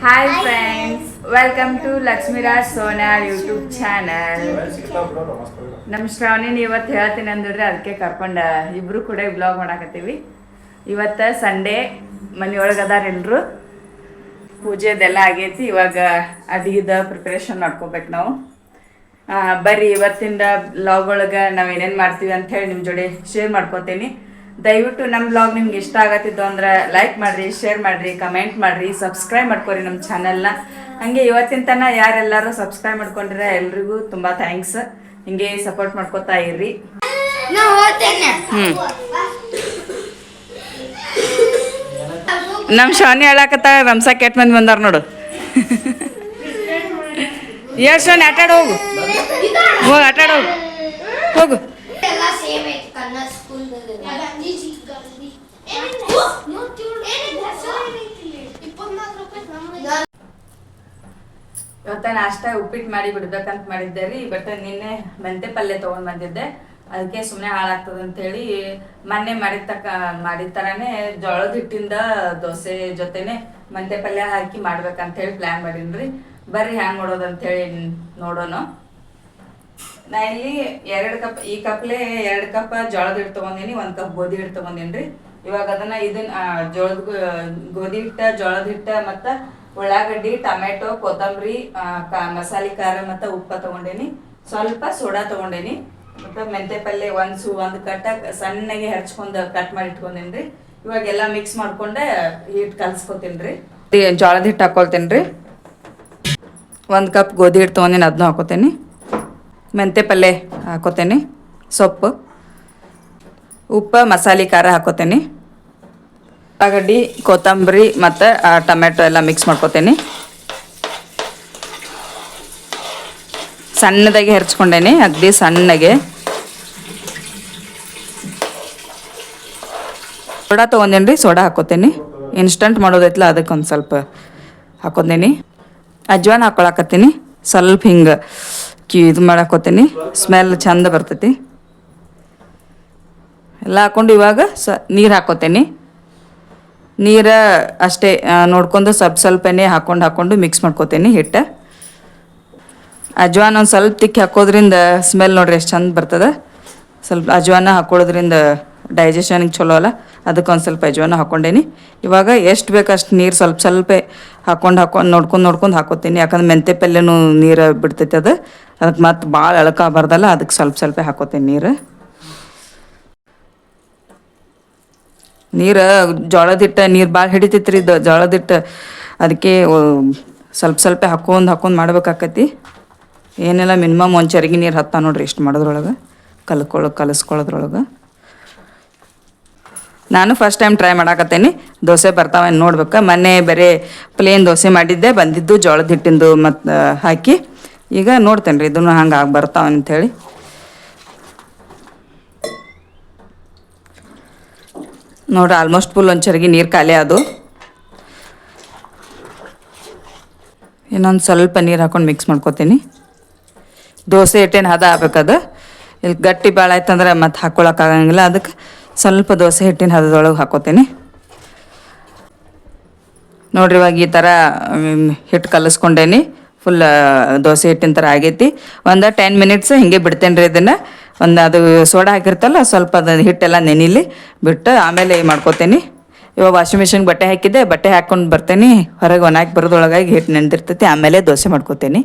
Hi friends, welcome to Lakshmiraj Sona YouTube channel. ನಮ್ಮ ಶ್ರಾವಣಿನ ಇವತ್ತು ಹೇಳ್ತೀನಿ ಅಂದಿದ್ರೆ ಅದಕ್ಕೆ ಕರ್ಕೊಂಡ ಇಬ್ರು ಕೂಡ ಬ್ಲಾಗ್ ಮಾಡಾಕತ್ತೀವಿ. ಇವತ್ತು ಸಂಡೇ, ಮನೆಯೊಳಗೆ ಅದಾರ ಎಲ್ಲರೂ. ಪೂಜೆದೆಲ್ಲ ಆಗೈತಿ. ಇವಾಗ ಅಡಿಗೆದ ಪ್ರಿಪ್ರೇಷನ್ ಮಾಡ್ಕೋಬೇಕು ನಾವು. ಬರ್ರಿ ಇವತ್ತಿಂದ ಬ್ಲಾಗ್ ಒಳಗೆ ನಾವು ಏನೇನು ಮಾಡ್ತೀವಿ ಅಂತ ಹೇಳಿ ನಿಮ್ಮ ಜೋಡಿ ಶೇರ್ ಮಾಡ್ಕೋತೀನಿ. ದಯವಿಟ್ಟು ನಮ್ಮ ಬ್ಲಾಗ್ ನಿಮ್ಗೆ ಇಷ್ಟ ಆಗತ್ತಿದ್ದು ಅಂದ್ರೆ ಲೈಕ್ ಮಾಡಿರಿ, ಶೇರ್ ಮಾಡಿರಿ, ಕಮೆಂಟ್ ಮಾಡಿರಿ, ಸಬ್ಸ್ಕ್ರೈಬ್ ಮಾಡ್ಕೊರಿ ನಮ್ಮ ಚಾನಲ್ನ. ಹಾಗೆ ಇವತ್ತಿನ ತನಕ ಯಾರೆಲ್ಲರೂ ಸಬ್ಸ್ಕ್ರೈಬ್ ಮಾಡ್ಕೊಂಡ್ರೆ ಎಲ್ರಿಗೂ ತುಂಬ ಥ್ಯಾಂಕ್ಸ್. ಹಿಂಗೆ ಸಪೋರ್ಟ್ ಮಾಡ್ಕೋತಾ ಇರ್ರಿ. ನಮ್ಮ ಶಾನಿ ಹೇಳಕತ್ತ ರಂಸ ಕೆಟ್ಟ ಮಂದಿ ಬಂದಾರ ನೋಡು. ಎಷ್ಟು ಶಾನಿ ಆಟಾಡ ಹೋಗು, ಹೋಗಿ ಆಟಾಡ ಹೋಗು, ಹೋಗು. ಇವತ್ತ ನಾಷ್ಟ ಉಪ್ಪಿಟ್ಟು ಮಾಡಿ ಬಿಡ್ಬೇಕಂತ ಮಾಡಿದ್ದೆ ರೀ. ಬಟ್ ನಿನ್ನೆ ಮೆಂತೆ ಪಲ್ಯ ತೊಗೊಂಡು ಬಂದಿದ್ದೆ. ಅದಕ್ಕೆ ಸುಮ್ಮನೆ ಹಾಳಾಗ್ತದೆ ಅಂತೇಳಿ ಮೊನ್ನೆ ಮಾಡಿದ ಥರನೇ ಜೋಳದ ಹಿಟ್ಟಿಂದ ದೋಸೆ ಜೊತೆನೆ ಮೆಂತೆ ಪಲ್ಯ ಹಾಕಿ ಮಾಡ್ಬೇಕಂತೇಳಿ ಪ್ಲ್ಯಾನ್ ಮಾಡೀನಿ. ಬರ್ರಿ ಹ್ಯಾಂಗೆ ಮಾಡೋದಂತೇಳಿ ನೋಡೋಣ. ನಾ ಇಲ್ಲಿ 2 ಕಪ್, ಈ ಕಪ್ಲೆ 2 ಕಪ್ ಜೋಳದ ಹಿಟ್ಟು ತೊಗೊಂಡಿನಿ, 1 ಕಪ್ ಗೋಧಿ ಹಿಟ್ಟು ತೊಗೊಂಡಿನಿ. ಇವಾಗ ಗೋಧಿ ಹಿಟ್ಟ, ಜೋಳದ ಹಿಟ್ಟ ಮತ್ತು ಉಳ್ಳಾಗಡ್ಡಿ, ಟೊಮೆಟೊ, ಕೊತ್ತಂಬರಿ, ಮಸಾಲೆ ಖಾರ ಮತ್ತು ಉಪ್ಪು ತೊಗೊಂಡೇನಿ. ಸ್ವಲ್ಪ ಸೋಡಾ ತೊಗೊಂಡೇನಿ ಮತ್ತು ಮೆಂತೆ ಪಲ್ಯ ಒಂದು ಕಟ್ಟ ಸಣ್ಣಗೆ ಹೆರ್ಚ್ಕೊಂಡು ಕಟ್ ಮಾಡಿ ಇಟ್ಕೊಂಡೇನಿ. ಇವಾಗೆಲ್ಲ ಮಿಕ್ಸ್ ಮಾಡ್ಕೊಂಡು ಹಿಟ್ಟು ಕಲ್ಸ್ಕೊತೀನಿ. ಜೋಳದ ಹಿಟ್ಟು ಹಾಕೊಳ್ತೇನೆ ರೀ. 1 ಕಪ್ ಗೋಧಿ ಹಿಟ್ಟು ತೊಗೊಂಡೇನಿ, ಅದನ್ನೂ ಹಾಕೋತೇನೆ. ಮೆಂತೆ ಪಲ್ಯ ಹಾಕೋತೇನೆ, ಸೊಪ್ಪು, ಉಪ್ಪು, ಮಸಾಲೆ ಖಾರ ಹಾಕೋತೇನೆ. ಉಳ್ಳಾಗಡ್ಡಿ, ಕೊತ್ತಂಬರಿ ಮತ್ತು ಟೊಮೆಟೊ ಎಲ್ಲ ಮಿಕ್ಸ್ ಮಾಡ್ಕೋತೇನೆ. ಸಣ್ಣದಾಗಿ ಹೆರ್ಚ್ಕೊಂಡೇನಿ, ಅಗದಿ ಸಣ್ಣಗೆ. ಸೋಡಾ ತೊಗೊಂಡೇನಿ ರೀ, ಸೋಡಾ ಹಾಕೋತೇನೆ. ಇನ್ಸ್ಟಂಟ್ ಮಾಡೋದೈತಲ್ಲ ಅದಕ್ಕೆ ಒಂದು ಸ್ವಲ್ಪ ಹಾಕೋತೇನೆ. ಅಜ್ವಾನ ಹಾಕೊಳಕತ್ತೀನಿ, ಸ್ವಲ್ಪ ಹಿಂಗೆ ಇದು ಮಾಡಾಕೋತೀನಿ, ಸ್ಮೆಲ್ ಚಂದ ಬರ್ತೈತಿ. ಎಲ್ಲ ಹಾಕ್ಕೊಂಡು ಇವಾಗ ನೀರು ಹಾಕೋತೇನೆ. ನೀರು ಅಷ್ಟೇ ನೋಡ್ಕೊಂಡು ಸ್ವಲ್ಪನೇ ಹಾಕ್ಕೊಂಡು ಮಿಕ್ಸ್ ಮಾಡ್ಕೋತೇನೆ ಹಿಟ್ಟು. ಅಜ್ವಾನ ಒಂದು ಸ್ವಲ್ಪ ತಿಕ್ಕಿ ಹಾಕೋದ್ರಿಂದ ಸ್ಮೆಲ್ ನೋಡ್ರಿ ಎಷ್ಟು ಚಂದ ಬರ್ತದೆ. ಸ್ವಲ್ಪ ಅಜ್ವಾನ ಹಾಕೊಳ್ಳೋದ್ರಿಂದ ಡೈಜೆಷನ್ಗೆ ಚಲೋ ಅಲ್ಲ, ಅದಕ್ಕೆ ಒಂದು ಸ್ವಲ್ಪ ಅಜ್ವಾನ ಹಾಕ್ಕೊಂಡೇನಿ. ಇವಾಗ ಎಷ್ಟು ಬೇಕು ಅಷ್ಟು ನೀರು ಸ್ವಲ್ಪ ಹಾಕೊಂಡು ನೋಡ್ಕೊಂಡು ಹಾಕೋತೀನಿ. ಯಾಕಂದ್ರೆ ಮೆಂತೆ ಪಲ್ಯನೂ ನೀರು ಬಿಡ್ತೈತೆ ಅದಕ್ಕೆ ಮತ್ತೆ ಭಾಳ ಎಳ್ಕಾಬಾರ್ದಲ್ಲ, ಅದಕ್ಕೆ ಸ್ವಲ್ಪ ಹಾಕೋತೀನಿ ನೀರು. ಜೋಳದ ಹಿಟ್ಟು ನೀರು ಭಾಳ ಹಿಡಿತೈತ್ರಿ ಇದು ಜೋಳದ ಹಿಟ್ಟು. ಅದಕ್ಕೆ ಸ್ವಲ್ಪ ಹಾಕೊಂಡು ಮಾಡ್ಬೇಕಾಕತಿ. ಏನೆಲ್ಲ ಮಿನಿಮಮ್ ಒಂದು ಚರಿಗೆ ನೀರು ಹತ್ತ ನೋಡ್ರಿ ಇಷ್ಟು ಮಾಡೋದ್ರೊಳಗೆ, ಕಲಿಸ್ಕೊಳ್ಳೋದ್ರೊಳಗೆ. ನಾನು ಫಸ್ಟ್ ಟೈಮ್ ಟ್ರೈ ಮಾಡಾಕತ್ತೇನೆ. ದೋಸೆ ಬರ್ತಾವೇನು ನೋಡ್ಬೇಕು. ಮೊನ್ನೆ ಬರೀ ಪ್ಲೇನ್ ದೋಸೆ ಮಾಡಿದ್ದೆ, ಬಂದಿದ್ದು ಜೋಳದ ಹಿಟ್ಟಿಂದು ಮತ್ತು ಹಾಕಿ. ಈಗ ನೋಡ್ತೇನೆ ರೀ ಇದನ್ನು ಹಂಗೆ ಬರ್ತಾವೆ ಅಂಥೇಳಿ. ನೋಡ್ರಿ ಆಲ್ಮೋಸ್ಟ್ ಫುಲ್ ಒಂದು ಚರಿಗೆ ನೀರು ಖಾಲಿ ಅದು. ಇನ್ನೊಂದು ಸ್ವಲ್ಪ ನೀರು ಹಾಕೊಂಡು ಮಿಕ್ಸ್ ಮಾಡ್ಕೊತೀನಿ. ದೋಸೆ ಹಿಟ್ಟೇನು ಹದ ಆಗ್ಬೇಕದು. ಇಲ್ಲಿ ಗಟ್ಟಿ ಭಾಳ ಆಯ್ತಂದ್ರೆ ಮತ್ತೆ ಹಾಕ್ಕೊಳಕ್ಕಾಗಂಗಿಲ್ಲ, ಅದಕ್ಕೆ ಸ್ವಲ್ಪ ದೋಸೆ ಹಿಟ್ಟಿನ ಹದದೊಳಗೆ ಹಾಕೋತೀನಿ. ನೋಡ್ರಿ ಇವಾಗ ಈ ಥರ ಹಿಟ್ಟು ಕಲಿಸ್ಕೊಂಡೇನಿ. ಫುಲ್ ದೋಸೆ ಹಿಟ್ಟಿನ ಥರ ಆಗೈತಿ. ಒಂದು 10 ಮಿನಿಟ್ಸ್ ಹಿಂಗೆ ಬಿಡ್ತೇನೆ ರೀ ಇದನ್ನು. ಅದು ಸೋಡಾ ಹಾಕಿರ್ತಲ್ಲ, ಸ್ವಲ್ಪ ಅದು ಹಿಟ್ಟೆಲ್ಲ ನೆನಿಲಿ ಬಿಟ್ಟು ಆಮೇಲೆ ಮಾಡ್ಕೋತೀನಿ. ಇವಾಗ ವಾಷಿಂಗ್ ಮಿಷಿನ್ಗೆ ಬಟ್ಟೆ ಹಾಕಿದ್ದೆ, ಬಟ್ಟೆ ಹಾಕ್ಕೊಂಡು ಬರ್ತೇನೆ. ಹೊರಗೆ ಒಣಾಕಿ ಬರೋದ್ರೊಳಗಾಗಿ ಹಿಟ್ಟು ನೆನೆದಿರ್ತೈತಿ. ಆಮೇಲೆ ದೋಸೆ ಮಾಡ್ಕೋತೀನಿ.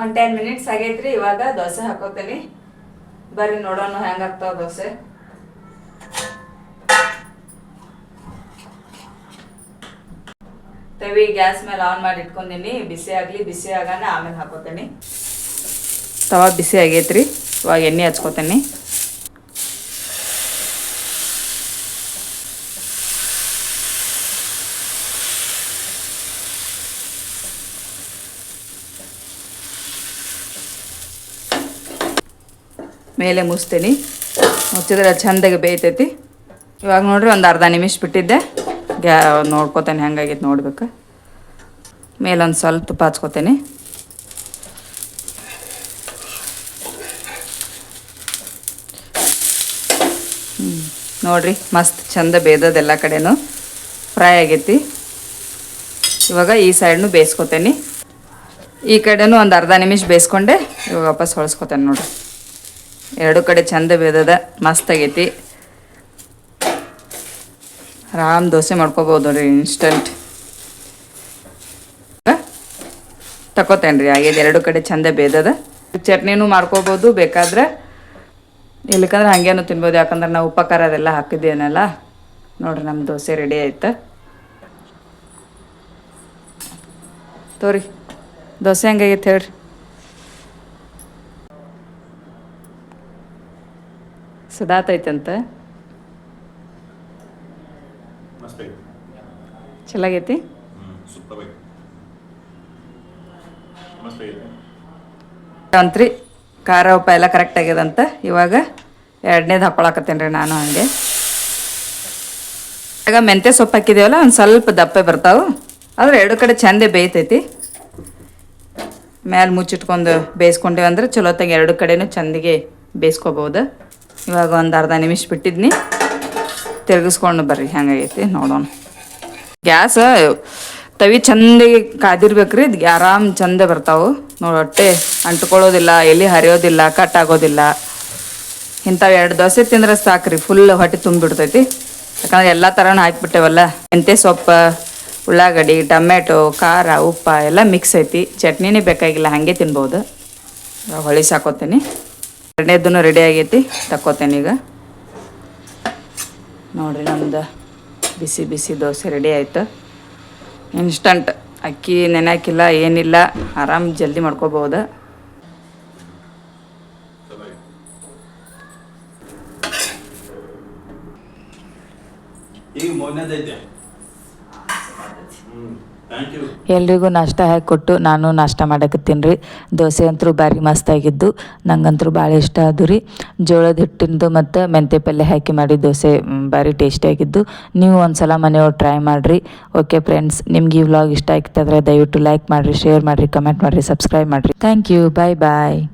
ಒಂದು 10 ಮಿನಿಟ್ಸ್ ಆಗೈತ್ರಿ. ಇವಾಗ ದೋಸೆ ಹಾಕೋತೀನಿ. ಬರ್ರಿ ನೋಡೋಣ ಹೆಂಗಾಗ್ತಾವ ದೋಸೆ. ತವಿ ಗ್ಯಾಸ್ ಮೇಲೆ ಆನ್ ಮಾಡಿ ಇಟ್ಕೊಂಡೀನಿ. ಬಿಸಿ ಆಗಾನ ಆಮೇಲೆ ಹಾಕೋತೀನಿ. ತವಾ ಬಿಸಿ ಆಗೈತ್ರಿ. ಇವಾಗ ಎಣ್ಣೆ ಹಚ್ಕೋತೀನಿ. ಮೇಲೆ ಮುಚ್ತೀನಿ. ಮುಚ್ಚಿದ್ರೆ ಚೆಂದಾಗಿ ಬೇಯ್ತೈತಿ. ಇವಾಗ ನೋಡ್ರಿ ಒಂದು ಅರ್ಧ ನಿಮಿಷ ಬಿಟ್ಟಿದ್ದೆ. ನೋಡ್ಕೋತೇನೆ ಹೆಂಗಾಗೈತೆ ನೋಡ್ಬೇಕು. ಮೇಲೊಂದು ಸ್ವಲ್ಪ ತುಪ್ಪ ಹಚ್ಕೋತೇನೆ. ನೋಡಿರಿ ಮಸ್ತ್ ಚಂದ ಬೇದದ ಎಲ್ಲ ಕಡೆನೂ ಫ್ರೈ ಆಗೈತಿ. ಇವಾಗ ಈ ಸೈಡ್ನು ಬೇಯಿಸ್ಕೊತೇನೆ. ಈ ಕಡೆನೂ ಒಂದು ಅರ್ಧ ನಿಮಿಷ ಬೇಯಿಸ್ಕೊಂಡೆ ಇವಾಗ ವಾಪಸ್ ಹೊಳ್ಸ್ಕೊತೇನೆ ನೋಡಿರಿ. ಎರಡು ಕಡೆ ಚಂದ ಬೇದದ ಮಸ್ತ್ ಆಗೈತಿ. ಆರಾಮ್ ದೋಸೆ ಮಾಡ್ಕೋಬೋದು ನೋಡಿರಿ ಇನ್ಸ್ಟಂಟ್. ತಗೋತೇನೆ ರೀ ಹಾಗೆ ಎರಡು ಕಡೆ ಚಂದ ಬೇದದ. ಚಟ್ನಿನೂ ಮಾಡ್ಕೋಬೋದು ಬೇಕಾದ್ರೆ, ಇಲ್ಲಕಂದ್ರೆ ಹಾಗೇನು ತಿನ್ಬೋದು. ಯಾಕಂದ್ರೆ ನಾವು ಉಪ್ಪು ಖಾರ ಅದೆಲ್ಲ ಹಾಕಿದ್ದೇನಲ್ಲ. ನೋಡಿರಿ ನಮ್ಮ ದೋಸೆ ರೆಡಿ ಆಯ್ತು. ತೋರಿ ದೋಸೆ ಹೆಂಗಾಗೈತೆ ಹೇಳ್ರಿ. ಸುಧಾತೈತಂತ ಚಲಾಗೈತಿ. ಅಂತ್ರಿ ಖಾರ ಉಪ್ಪ ಎಲ್ಲ ಕರೆಕ್ಟ್ ಆಗ್ಯದಂತ. ಇವಾಗ ಎರಡನೇದು ಹಾಕೊಳಕತ್ತೇನೆ ರೀ ನಾನು. ಹಾಗೆ ಈಗ ಮೆಂತ್ಯ ಸೊಪ್ಪು ಹಾಕಿದೇವಲ್ಲ ಒಂದು ಸ್ವಲ್ಪ ದಪ್ಪೆ ಬರ್ತಾವೆ. ಆದರೆ ಎರಡು ಕಡೆ ಚಂದೇ ಬೇಯ್ತೈತಿ. ಮ್ಯಾಲೆ ಮುಚ್ಚಿಟ್ಕೊಂಡು ಬೇಯಿಸ್ಕೊಂಡೇವೆ ಅಂದ್ರೆ ಚಲೋತ್ತಾಗಿ ಎರಡು ಕಡೆನೂ ಚಂದಿಗೆ ಬೇಯಿಸ್ಕೋಬೋದು. ಇವಾಗ ಒಂದು ಅರ್ಧ ನಿಮಿಷ ಬಿಟ್ಟಿದ್ನಿ, ತಿರುಗಿಸ್ಕೊಂಡು ಬರ್ರಿ ಹೆಂಗಾಗೈತಿ ನೋಡೋಣ. ಗ್ಯಾಸ್ ತವಿ ಚಂದಿಗೆ ಕಾದಿರ್ಬೇಕ್ರಿ. ಆರಾಮ್ ಚಂದ ಬರ್ತಾವೆ ನೋಡಿ. ಹೊಟ್ಟೆ ಅಂಟ್ಕೊಳ್ಳೋದಿಲ್ಲ, ಎಲ್ಲಿ ಹರಿಯೋದಿಲ್ಲ, ಕಟ್ ಆಗೋದಿಲ್ಲ. ಇಂಥವು 2 ದೋಸೆ ತಿಂದ್ರೆ ಸಾಕ್ರಿ, ಫುಲ್ ಹೊಟ್ಟೆ ತುಂಬಿಬಿಡ್ತೈತಿ. ಯಾಕಂದ್ರೆ ಎಲ್ಲ ಥರನೂ ಹಾಕಿಬಿಟ್ಟೇವಲ್ಲ. ಮೆಂತ್ಯ ಸೊಪ್ಪು, ಉಳ್ಳಾಗಡ್ಡಿ, ಟೊಮೆಟೊ, ಖಾರ, ಉಪ್ಪು ಎಲ್ಲ ಮಿಕ್ಸ್ ಐತಿ. ಚಟ್ನಿನೇ ಬೇಕಾಗಿಲ್ಲ, ಹಾಗೆ ತಿನ್ಬೋದು. ಇವಾಗ ಹೊಳಿಸಿ ಹಾಕೋತೀನಿ. ಎರಡನೇದೂ ರೆಡಿ ಆಗೈತಿ, ತಕ್ಕೋತೇನೆ ಈಗ. ನೋಡಿರಿ ನಮ್ದು ಬಿಸಿ ಬಿಸಿ ದೋಸೆ ರೆಡಿ ಆಯಿತು. ಇನ್ಸ್ಟಂಟ್, ಅಕ್ಕಿ ನೆನೆಹಾಕಿಲ್ಲ ಏನಿಲ್ಲ, ಆರಾಮ್ ಜಲ್ದಿ ಮಾಡ್ಕೋಬೋದು. ಎಲ್ರಿಗೂ ನಾಷ್ಟ ಹಾಕಿಕೊಟ್ಟು ನಾನು ನಾಷ್ಟ ಮಾಡಕತ್ತೀನಿ ರೀ. ದೋಸೆ ಅಂತೂ ಭಾರಿ ಮಸ್ತಾಗಿದ್ದು, ನಂಗಂತೂ ಭಾಳ ಇಷ್ಟ ಅದು ರೀ. ಜೋಳದ ಹಿಟ್ಟಿಂದು ಮತ್ತು ಮೆಂತ್ಯ ಪಲ್ಯ ಹಾಕಿ ಮಾಡಿ ದೋಸೆ ಭಾರಿ ಟೇಸ್ಟಿಯಾಗಿದ್ದು. ನೀವು ಒಂದು ಸಲ ಮನೆಯವ್ರು ಟ್ರೈ ಮಾಡಿರಿ. ಓಕೆ ಫ್ರೆಂಡ್ಸ್, ನಿಮ್ಗೆ ಈ ವ್ಲಾಗ್ ಇಷ್ಟ ಆಗ್ತದ್ರೆ ದಯವಿಟ್ಟು ಲೈಕ್ ಮಾಡಿರಿ, ಶೇರ್ ಮಾಡಿರಿ, ಕಮೆಂಟ್ ಮಾಡಿರಿ, ಸಬ್ಸ್ಕ್ರೈಬ್ ಮಾಡಿರಿ. Thank you, bye bye.